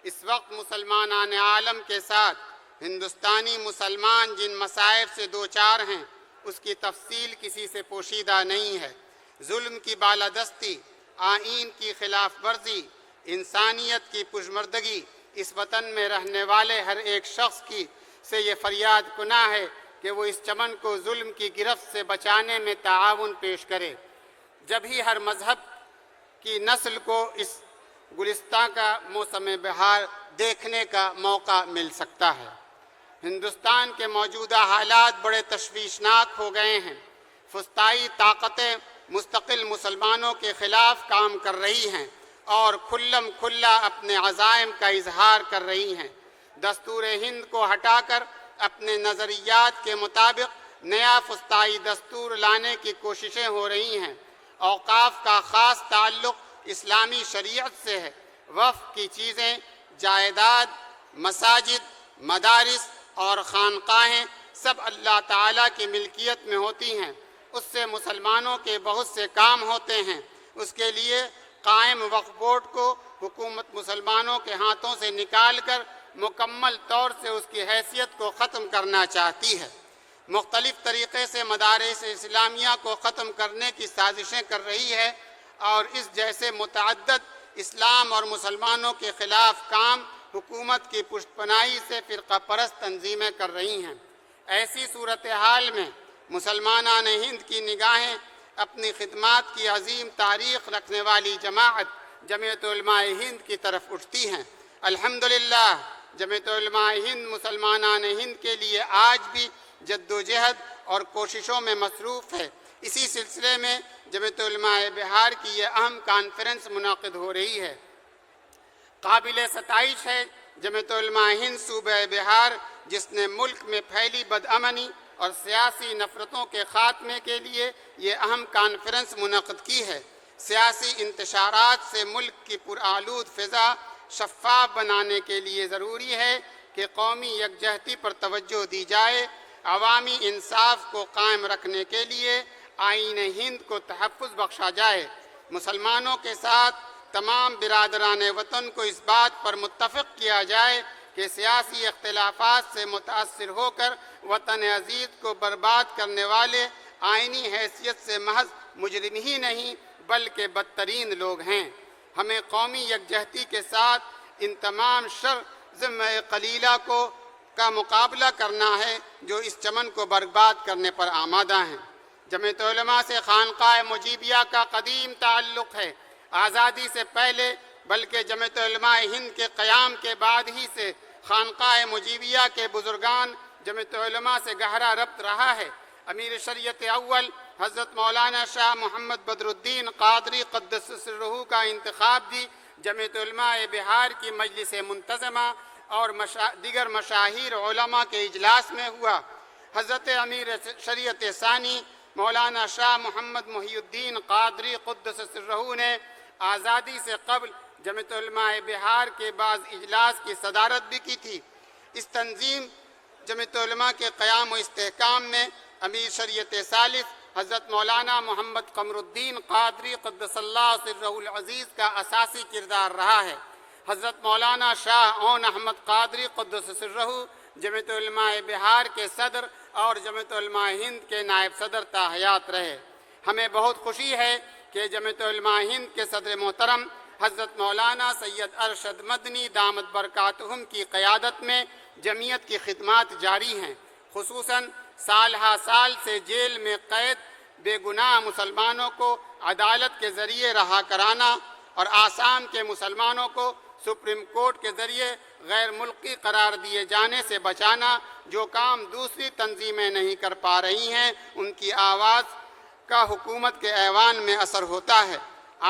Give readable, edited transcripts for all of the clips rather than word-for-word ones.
اس وقت مسلمانان عالم کے ساتھ ہندوستانی مسلمان جن مصائب سے دوچار ہیں اس کی تفصیل کسی سے پوشیدہ نہیں ہے۔ ظلم کی بالادستی، آئین کی خلاف ورزی، انسانیت کی پشمردگی، اس وطن میں رہنے والے ہر ایک شخص کی سے یہ فریاد کناں ہے کہ وہ اس چمن کو ظلم کی گرفت سے بچانے میں تعاون پیش کرے۔ جب ہی ہر مذہب کی نسل کو اس گلستاں کا موسم بہار دیکھنے کا موقع مل سکتا ہے۔ ہندوستان کے موجودہ حالات بڑے تشویشناک ہو گئے ہیں۔ فسطائی طاقتیں مستقل مسلمانوں کے خلاف کام کر رہی ہیں اور کھلم کھلا اپنے عزائم کا اظہار کر رہی ہیں۔ دستور ہند کو ہٹا کر اپنے نظریات کے مطابق نیا فسطائی دستور لانے کی کوششیں ہو رہی ہیں۔ اوقاف کا خاص تعلق اسلامی شریعت سے ہے۔ وقف کی چیزیں، جائیداد، مساجد، مدارس اور خانقاہیں سب اللہ تعالیٰ کی ملکیت میں ہوتی ہیں۔ اس سے مسلمانوں کے بہت سے کام ہوتے ہیں۔ اس کے لیے قائم وقف بورڈ کو حکومت مسلمانوں کے ہاتھوں سے نکال کر مکمل طور سے اس کی حیثیت کو ختم کرنا چاہتی ہے۔ مختلف طریقے سے مدارس اسلامیہ کو ختم کرنے کی سازشیں کر رہی ہے اور اس جیسے متعدد اسلام اور مسلمانوں کے خلاف کام حکومت کی پشت پناہی سے فرقہ پرست تنظیمیں کر رہی ہیں۔ ایسی صورتحال میں مسلمانان ہند کی نگاہیں اپنی خدمات کی عظیم تاریخ رکھنے والی جماعت جمعیت علماء ہند کی طرف اٹھتی ہیں۔ الحمدللہ جمعیت علماء ہند مسلمانان ہند کے لیے آج بھی جدوجہد اور کوششوں میں مصروف ہے۔ اسی سلسلے میں جمعیت علماء بہار کی یہ اہم کانفرنس منعقد ہو رہی ہے۔ قابل ستائش ہے جمعیت علماء ہند صوبہ بہار جس نے ملک میں پھیلی بدامنی اور سیاسی نفرتوں کے خاتمے کے لیے یہ اہم کانفرنس منعقد کی ہے۔ سیاسی انتشارات سے ملک کی پرآلود فضا شفاف بنانے کے لیے ضروری ہے کہ قومی یکجہتی پر توجہ دی جائے، عوامی انصاف کو قائم رکھنے کے لیے آئین ہند کو تحفظ بخشا جائے۔ مسلمانوں کے ساتھ تمام برادران وطن کو اس بات پر متفق کیا جائے کہ سیاسی اختلافات سے متاثر ہو کر وطن عزیز کو برباد کرنے والے آئینی حیثیت سے محض مجرم ہی نہیں بلکہ بدترین لوگ ہیں۔ ہمیں قومی یکجہتی کے ساتھ ان تمام شرذم قلیلہ کا مقابلہ کرنا ہے جو اس چمن کو برباد کرنے پر آمادہ ہیں۔ جمعیت علماء سے خانقاہ مجیبیہ کا قدیم تعلق ہے۔ آزادی سے پہلے بلکہ جمعیت علماء ہند کے قیام کے بعد ہی سے خانقاہ مجیبیہ کے بزرگان جمعیت علماء سے گہرا ربط رہا ہے۔ امیر شریعت اول حضرت مولانا شاہ محمد بدر الدین قادری قدس سرہ کا انتخاب بھی جمعیت علماء بہار کی مجلس منتظمہ اور دیگر مشاہیر علماء کے اجلاس میں ہوا۔ حضرت امیر شریعت ثانی مولانا شاہ محمد محی الدین قادری قدس سرہ نے آزادی سے قبل جمعیت علماء بہار کے بعض اجلاس کی صدارت بھی کی تھی۔ اس تنظیم جمعیت علماء کے قیام و استحکام میں امیر شریعت ثالث حضرت مولانا محمد قمر الدین قادری قدس اللہ سرہ العزیز کا اساسی کردار رہا ہے۔ حضرت مولانا شاہ اون احمد قادری قدس سرہ جمعیت علماء بہار کے صدر اور جمعیت علماء ہند کے نائب صدر تا حیات رہے۔ ہمیں بہت خوشی ہے کہ جمعیت علماء ہند کے صدر محترم حضرت مولانا سید ارشد مدنی دامت برکاتہم کی قیادت میں جمعیت کی خدمات جاری ہیں۔ خصوصاً سال ہا سال سے جیل میں قید بے گناہ مسلمانوں کو عدالت کے ذریعے رہا کرانا اور آسام کے مسلمانوں کو سپریم کورٹ کے ذریعے غیر ملکی قرار دیے جانے سے بچانا، جو کام دوسری تنظیمیں نہیں کر پا رہی ہیں، ان کی آواز کا حکومت کے ایوان میں اثر ہوتا ہے۔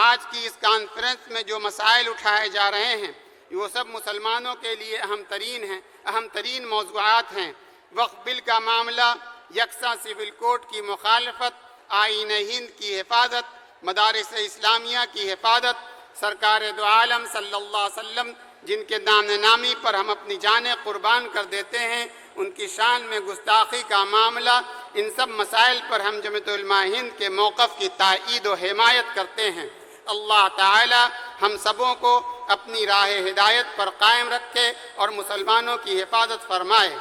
آج کی اس کانفرنس میں جو مسائل اٹھائے جا رہے ہیں وہ سب مسلمانوں کے لیے اہم ترین موضوعات ہیں۔ وقف بل کا معاملہ، یکساں سول کوڈ کی مخالفت، آئین ہند کی حفاظت، مدارس اسلامیہ کی حفاظت، سرکار دو عالم صلی اللہ علیہ وسلم جن کے نام نامی پر ہم اپنی جانیں قربان کر دیتے ہیں، ان کی شان میں گستاخی کا معاملہ، ان سب مسائل پر ہم جمعیت علماء ہند کے موقف کی تائید و حمایت کرتے ہیں۔ اللہ تعالی ہم سبوں کو اپنی راہ ہدایت پر قائم رکھے اور مسلمانوں کی حفاظت فرمائے۔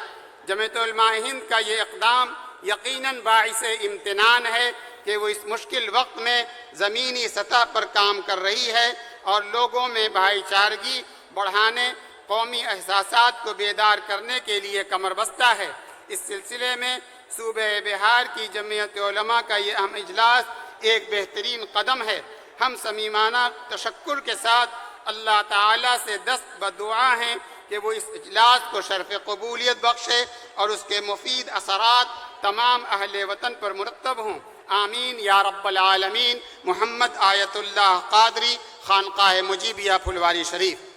جمعیت علماء ہند کا یہ اقدام یقیناً باعث امتنان ہے کہ وہ اس مشکل وقت میں زمینی سطح پر کام کر رہی ہے اور لوگوں میں بھائی چارگی بڑھانے، قومی احساسات کو بیدار کرنے کے لیے کمر بستہ ہے۔ اس سلسلے میں صوبہ بہار کی جمعیت علماء کا یہ اہم اجلاس ایک بہترین قدم ہے۔ ہم صمیمانہ تشکر کے ساتھ اللہ تعالیٰ سے دست بدعا ہیں کہ وہ اس اجلاس کو شرف قبولیت بخشے اور اس کے مفید اثرات تمام اہل وطن پر مرتب ہوں۔ آمین یا رب العالمین۔ محمد آیت اللہ قادری، خانقاہ مجیبیہ پھلواری شریف۔